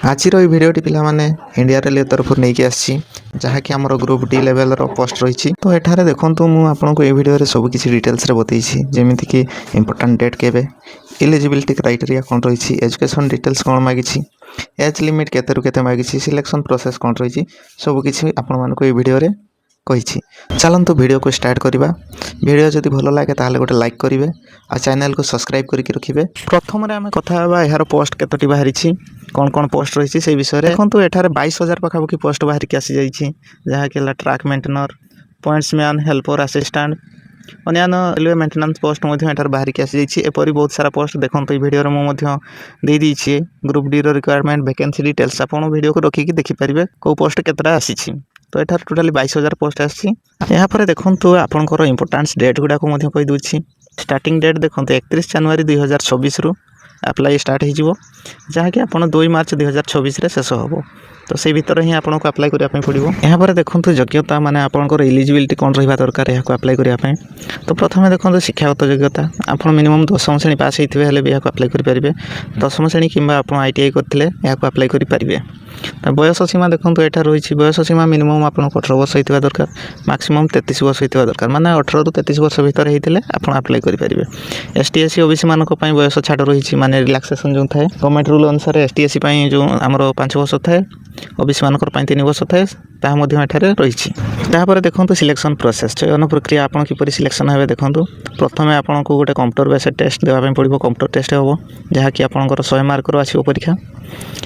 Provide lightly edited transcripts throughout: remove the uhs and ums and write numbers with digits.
ଆଜିର ଏଇ ଭିଡ଼ିଓଟି ପିଲାମାନେ ଇଣ୍ଡିଆ ରେଲୱେ ତରଫରୁ ନେଇକି ଆସିଛି, ଯାହାକି ଆମର ଗ୍ରୁପ୍ ଡି ଲେଭେଲର ପୋଷ୍ଟ ରହିଛି। ତ ଏଠାରେ ଦେଖନ୍ତୁ, ମୁଁ ଆପଣଙ୍କୁ এই ଭିଡ଼ିଓରେ ସବୁ କିଛି ଡିଟେଲ୍ସରେ ବତେଇଛି, ଯେମିତିକି ଇମ୍ପୋର୍ଟାଣ୍ଟ ଡେଟ୍ କେବେ, ଇଲିଜିବିଲିଟି କ୍ରାଇଟେରିଆ କ'ଣ ରହିଛି, ଏଜୁକେସନ୍ ଡିଟେଲ୍ସ କ'ଣ ମାଗିଛି, ଏଜ୍ ଲିମିଟ୍ କେତେରୁ କେତେ ମାଗିଛି, ସିଲେକ୍ସନ୍ ପ୍ରୋସେସ୍ କ'ଣ ରହିଛି, ସବୁକିଛି ଆପଣମାନଙ୍କୁ এই ଭିଡ଼ିଓରେ କହିଛି। ଚାଲନ୍ତୁ ଭିଡ଼ିଓକୁ ଷ୍ଟାର୍ଟ କରିବା। ଭିଡ଼ିଓ ଯଦି ଭଲ ଲାଗେ ତାହେଲେ ଗୋଟେ ଲାଇକ୍ କରିବେ ଆଉ ଚ୍ୟାନେଲକୁ ସବସ୍କ୍ରାଇବ୍ କରିକି ରଖିବେ। ପ୍ରଥମରେ ଆମେ କଥା ହେବା ଏହାର ପୋଷ୍ଟ କେତୋଟି ବାହାରିଛି, କ'ଣ ପୋଷ୍ଟ ରହିଛି ସେଇ ବିଷୟରେ। ଦେଖନ୍ତୁ, ଏଠାରେ 22,000 ପାଖାପାଖି ପୋଷ୍ଟ ବାହାରିକି ଆସିଯାଇଛି, ଯାହାକି ହେଲା ଟ୍ରାକ୍ ମେଣ୍ଟେନର, ପଏଣ୍ଟସମ୍ୟାନ୍, ହେଲ୍ପର, ଆସିଷ୍ଟାଣ୍ଟ, ଅନ୍ୟାନ୍ୟ ରେଲୱେ ମେଣ୍ଟେନାନ୍ସ ପୋଷ୍ଟ ମଧ୍ୟ ଏଠାରେ ବାହାରିକି ଆସିଯାଇଛି। ଏପରି ବହୁତ ସାରା ପୋଷ୍ଟ ଦେଖନ୍ତୁ, ଏଇ ଭିଡ଼ିଓରେ ମୁଁ ମଧ୍ୟ ଦେଇଦେଇଛି ଗ୍ରୁପ୍ ଡିର ରିକ୍ୱାରମେଣ୍ଟ ଭ୍ୟାକେନ୍ସି ଡିଟେଲ୍ସ। ଆପଣ ଭିଡ଼ିଓକୁ ରଖିକି ଦେଖିପାରିବେ କେଉଁ ପୋଷ୍ଟ କେତେଟା ଆସିଛି। ତ ଏଠାରେ ଟୋଟାଲି 22,000 ପୋଷ୍ଟ ଆସିଛି। ଏହାପରେ ଦେଖନ୍ତୁ, ଆପଣଙ୍କର ଇମ୍ପୋର୍ଟାନ୍ସ ଡେଟ୍ ଗୁଡ଼ାକୁ ମଧ୍ୟ କହିଦେଉଛି। ଷ୍ଟାର୍ଟିଂ ଡେଟ୍ ଦେଖନ୍ତୁ 31 ଜାନୁଆରୀ 2024ରୁ ଆପ୍ଲାଏ ଷ୍ଟାର୍ଟ ହୋଇଯିବ, ଯାହାକି ଆପଣ 2 ମାର୍ଚ୍ଚ 2024ରେ ଶେଷ ହେବ। ତ ସେଇ ଭିତରେ ହିଁ ଆପଣଙ୍କୁ ଆପ୍ଲାଏ କରିବା ପାଇଁ ପଡ଼ିବ। ଏହାପରେ ଦେଖନ୍ତୁ ଯୋଗ୍ୟତା, ମାନେ ଆପଣଙ୍କର ଇଲିଜିବିଲିଟି କ'ଣ ରହିବା ଦରକାର ଏହାକୁ ଆପ୍ଲାଏ କରିବା ପାଇଁ। ତ ପ୍ରଥମେ ଦେଖନ୍ତୁ ଶିକ୍ଷାଗତ ଯୋଗ୍ୟତା, ଆପଣ ମିନିମମ୍ 10ମ ଶ୍ରେଣୀ ପାସ୍ ହୋଇଥିବେ ହେଲେ ବି ଏହାକୁ ଆପ୍ଲାଏ କରିପାରିବେ। 10ମ ଶ୍ରେଣୀ କିମ୍ବା ଆପଣ ITI କରିଥିଲେ ଏହାକୁ ଆପ୍ଲାଏ କରିପାରିବେ। ବୟସ ସୀମା ଦେଖନ୍ତୁ, ଏଠାରେ ରହିଛି ବୟସ ସୀମା ମିନିମମ୍ ଆପଣଙ୍କୁ 18 ବର୍ଷ ହୋଇଥିବା ଦରକାର, ମାକ୍ସିମମ୍ 33 ବର୍ଷ ହୋଇଥିବା ଦରକାର, ମାନେ 18ରୁ 33 ବର୍ଷ ଭିତରେ ହେଇଥିଲେ ଆପଣ ଆପ୍ଲାଏ କରିପାରିବେ। ST SC OBC ମାନଙ୍କ ପାଇଁ ବୟସ ଛାଡ଼ ରହିଛି, ମାନେ ରିଲାକ୍ସେସନ୍ ଯେଉଁ ଥାଏ ଗଭର୍ଣ୍ଣମେଣ୍ଟ ରୁଲ୍ ଅନୁସାରେ ST SC ପାଇଁ ଯେଉଁ ଆମର 5 ବର୍ଷ ଥାଏ, OBC ମାନଙ୍କର ପାଇଁ 3 ବର୍ଷ ଥାଏ, ତାହା ମଧ୍ୟ ଏଠାରେ ରହିଛି। ତାପରେ ଦେଖନ୍ତୁ ସିଲେକ୍ସନ୍ ପ୍ରୋସେସ୍, ଚୟନ ପ୍ରକ୍ରିୟା ଆପଣ କିପରି ସିଲେକ୍ସନ୍ ହେବେ। ଦେଖନ୍ତୁ, ପ୍ରଥମେ ଆପଣଙ୍କୁ ଗୋଟେ କମ୍ପ୍ୟୁଟର ବେସ୍ଡ ଟେଷ୍ଟ ଦେବା ପାଇଁ ପଡ଼ିବ। କମ୍ପ୍ୟୁଟର ଟେଷ୍ଟ ହେବ, ଯାହାକି ଆପଣଙ୍କର 100 ମାର୍କର ଆସିବ ପରୀକ୍ଷା,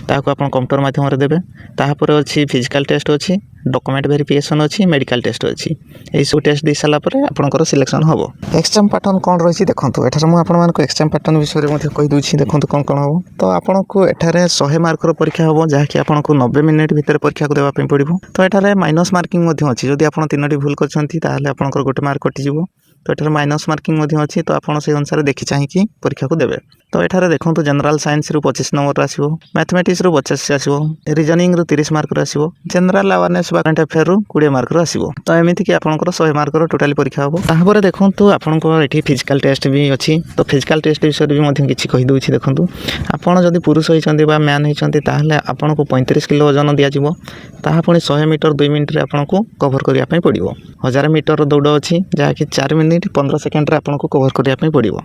ତାହାକୁ ଆପଣ କମ୍ପ୍ୟୁଟର ମାଧ୍ୟମରେ ଦେବେ। ତାପରେ ଅଛି ଫିଜିକାଲ୍ ଟେଷ୍ଟ ଅଛି, ଡକୁମେଣ୍ଟ ଭେରିଫିକେସନ୍ ଅଛି, ମେଡ଼ିକାଲ ଟେଷ୍ଟ ଅଛି। ଏହିସବୁ ଟେଷ୍ଟ ଦେଇସାରିଲା ପରେ ଆପଣଙ୍କର ସିଲେକ୍ସନ୍ ହେବ। ଏକ୍ଜାମ୍ ପାଟର୍ନ କ'ଣ ରହିଛି ଦେଖନ୍ତୁ, ଏଠାରେ ମୁଁ ଆପଣମାନଙ୍କୁ ଏକ୍ଜାମ୍ ପାଟର୍ନ ବିଷୟରେ ମଧ୍ୟ କହିଦେଉଛି। ଦେଖନ୍ତୁ କ'ଣ ହେବ। ତ ଆପଣଙ୍କୁ ଏଠାରେ 100 ମାର୍କର ପରୀକ୍ଷା ହେବ, ଯାହାକି ଆପଣଙ୍କୁ 90 ମିନିଟ୍ ଭିତରେ ପରୀକ୍ଷାକୁ ଦେବା ପାଇଁ ପଡ଼ିବ। ତ ଏଠାରେ ମାଇନସ୍ ମାର୍କିଂ ମଧ୍ୟ ଅଛି, ଯଦି ଆପଣ 3ଟି ଭୁଲ କରିଛନ୍ତି ତାହେଲେ ଆପଣଙ୍କର 1 ମାର୍କ କଟିଯିବ। ତ ଏଠାରେ ମାଇନସ୍ ମାର୍କିଂ ମଧ୍ୟ ଅଛି, ତ ଆପଣ ସେଇ ଅନୁସାରେ ଦେଖି ଚାହିଁକି ପରୀକ୍ଷାକୁ ଦେବେ। ତ ଏଠାରେ ଦେଖନ୍ତୁ ଜେନେରାଲ ସାଇନ୍ସରୁ 25 ନମ୍ବର ଆସିବ, ମ୍ୟାଥମେଟିକ୍ସରୁ 85 ଆସିବ, ରିଜନିଂରୁ 30 ମାର୍କର ଆସିବ, ଜେନେରାଲ ଆୱାରନେସ୍ ବା କରେଣ୍ଟ ଆଫେୟାରରୁ 20 ମାର୍କର ଆସିବ। ତ ଏମିତିକି ଆପଣଙ୍କର 100 ମାର୍କର ଟୋଟାଲି ପରୀକ୍ଷା ହେବ। ତାପରେ ଦେଖନ୍ତୁ ଆପଣଙ୍କର ଏଠି ଫିଜିକାଲ୍ ଟେଷ୍ଟ ବି ଅଛି। ତ ଫିଜିକାଲ୍ ଟେଷ୍ଟ ବିଷୟରେ ବି ମଧ୍ୟ କିଛି କହିଦେଉଛି। ଦେଖନ୍ତୁ, ଆପଣ ଯଦି ପୁରୁଷ ହୋଇଛନ୍ତି ବା ମ୍ୟାନ୍ ହୋଇଛନ୍ତି ତାହେଲେ ଆପଣଙ୍କୁ 35 କିଲୋ ଓଜନ ଦିଆଯିବ। ତାହା ପୁଣି 100 ମିଟର 2 ମିନିଟ୍ରେ ଆପଣଙ୍କୁ କଭର୍ କରିବା ପାଇଁ ପଡ଼ିବ। 1000 ମିଟର ଦୌଡ଼ ଅଛି, ଯାହାକି 4 ମିନିଟ୍ 15 ସେକେଣ୍ଡରେ ଆପଣଙ୍କୁ କଭର୍ କରିବା ପାଇଁ ପଡ଼ିବ।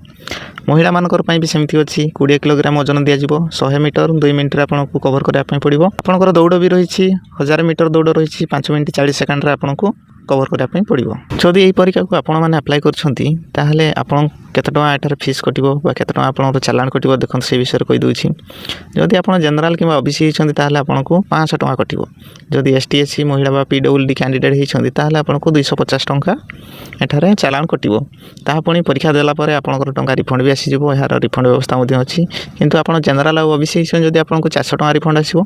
ମହିଳାମାନଙ୍କର ପାଇଁ ବି ସେମିତି ଅଛି, 20 କିଲୋଗ୍ରାମ ଓଜନ ଦିଆଯିବ, 100 ମିଟର 2 ମିନିଟ୍ରେ ଆପଣଙ୍କୁ କଭର୍ କରିବା ପାଇଁ ପଡ଼ିବ। ଆପଣଙ୍କର ଦୌଡ଼ ବି ରହିଛି, 1000 ମିଟର ଦୌଡ଼ ରହିଛି, 5 ମିନିଟ୍ 40 ସେକେଣ୍ଡରେ ଆପଣଙ୍କୁ କଭର୍ କରିବା ପାଇଁ ପଡ଼ିବ। ଯଦି ଏହି ପରୀକ୍ଷାକୁ ଆପଣମାନେ ଆପ୍ଲାଏ କରିଛନ୍ତି ତାହେଲେ ଆପଣ କେତେ ଟଙ୍କା ଏଠାରେ ଫିସ୍ କଟିବ ବା କେତେ ଟଙ୍କା ଆପଣଙ୍କର ଚାଲାଣ କଟିବ, ଦେଖନ୍ତୁ ସେଇ ବିଷୟରେ କହିଦେଉଛି। ଯଦି ଆପଣ ଜେନେରାଲ କିମ୍ବା OBC ହେଇଛନ୍ତି ତାହେଲେ ଆପଣଙ୍କୁ 500 ଟଙ୍କା କଟିବ। ଯଦି ST SC ମହିଳା ବା PWD କ୍ୟାଣ୍ଡିଡେଟ୍ ହେଇଛନ୍ତି ତାହେଲେ ଆପଣଙ୍କୁ 250 ଟଙ୍କା ଏଠାରେ ଚାଲାଣ କଟିବ। ତାହା ପୁଣି ପରୀକ୍ଷା ଦେଲା ପରେ ଆପଣଙ୍କର ଟଙ୍କା ରିଫଣ୍ଡ ବି ଆସିଯିବ, ଏହାର ରିଫଣ୍ଡ ବ୍ୟବସ୍ଥା ମଧ୍ୟ ଅଛି। କିନ୍ତୁ ଆପଣ ଜେନେରାଲ ଆଉ OBC ହେଇଛନ୍ତି ଯଦି ଆପଣଙ୍କୁ 400 ଟଙ୍କା ରିଫଣ୍ଡ ଆସିବ,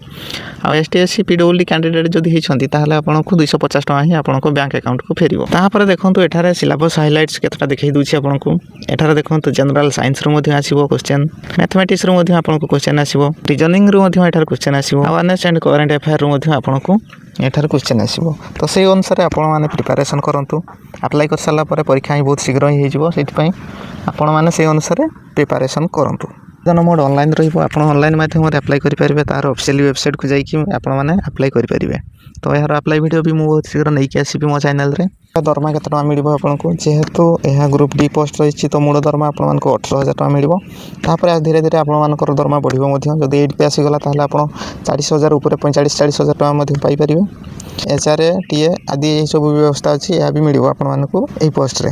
ଆଉ ST SC PWD କ୍ୟାଣ୍ଡିଡେଟ୍ ଯଦି ହେଇଛନ୍ତି ତାହେଲେ ଆପଣଙ୍କୁ 250 ଟଙ୍କା ହିଁ ଆପଣଙ୍କ ବ୍ୟାଙ୍କ ଆକାଉଣ୍ଟକୁ ଫେରିବ। ତାପରେ ଦେଖନ୍ତୁ ଏଠାରେ ସିଲାବସ୍ ହାଇଲାଇଟ୍ସ କେତେଟା ଦେଖାଇ ଦେଉଛି ଆପଣଙ୍କୁ। ଏଠାରେ ଦେଖନ୍ତୁ ଜେନେରାଲ ସାଇନ୍ସରୁ ମଧ୍ୟ ଆସିବ କ୍ୱେଶ୍ଚନ୍, ମ୍ୟାଥମେଟିକ୍ସରୁ ମଧ୍ୟ ଆପଣଙ୍କୁ କ୍ୱେଶ୍ଚନ୍ ଆସିବ, ରିଜନିଂରୁ ମଧ୍ୟ ଏଠାରେ କ୍ୱେଶ୍ଚନ୍ ଆସିବ, ଆୱାରନେସ୍ ଆଣ୍ଡ କରେଣ୍ଟ ଆଫେୟାରରୁ ମଧ୍ୟ ଆପଣଙ୍କୁ ଏଠାରେ କ୍ୱେଶ୍ଚନ୍ ଆସିବ। ତ ସେଇ ଅନୁସାରେ ଆପଣମାନେ ପ୍ରିପାରେସନ୍ କରନ୍ତୁ। ଆପ୍ଲାଏ କରିସାରିଲା ପରେ ପରୀକ୍ଷା ହିଁ ବହୁତ ଶୀଘ୍ର ହିଁ ହେଇଯିବ, ସେଥିପାଇଁ ଆପଣମାନେ ସେଇ ଅନୁସାରେ ପ୍ରିପାରେସନ୍ କରନ୍ତୁ। ଆବେଦନ ମୋଡ଼ ଅନଲାଇନ୍ ରହିବ, ଆପଣ ଅନଲାଇନ୍ ମାଧ୍ୟମରେ ଆପ୍ଲାଏ କରିପାରିବେ। ତା'ର ଅଫିସିଆଲି ୱେବସାଇଟ୍କୁ ଯାଇକି ଆପଣମାନେ ଆପ୍ଲାଏ କରିପାରିବେ। ତ ଏହାର ଆପ୍ଲାଏ ଭିଡ଼ିଓ ବି ମୁଁ ବହୁତ ଶୀଘ୍ର ନେଇକି ଆସିବି ମୋ ଚ୍ୟାନେଲରେ। ଦରମା କେତେ ଟଙ୍କା ମିଳିବ ଆପଣଙ୍କୁ, ଯେହେତୁ ଏହା ଗ୍ରୁପ୍ ଡି ପୋଷ୍ଟ ରହିଛି ତ ମୂଳ ଦରମା ଆପଣମାନଙ୍କୁ 18,000 ଟଙ୍କା ମିଳିବ। ତାପରେ ଧୀରେ ଧୀରେ ଆପଣମାନଙ୍କର ଦରମା ବଢ଼ିବ ମଧ୍ୟ। ଯଦି 8 ପି ଆସିଗଲା ତାହେଲେ ଆପଣ 40,000 ଉପରେ 45-40,000 ଟଙ୍କା ମଧ୍ୟ ପାଇପାରିବେ। HRA TA ଆଦି ଏହିସବୁ ବ୍ୟବସ୍ଥା ଅଛି, ଏହା ବି ମିଳିବ ଆପଣମାନଙ୍କୁ ଏହି ପୋଷ୍ଟରେ।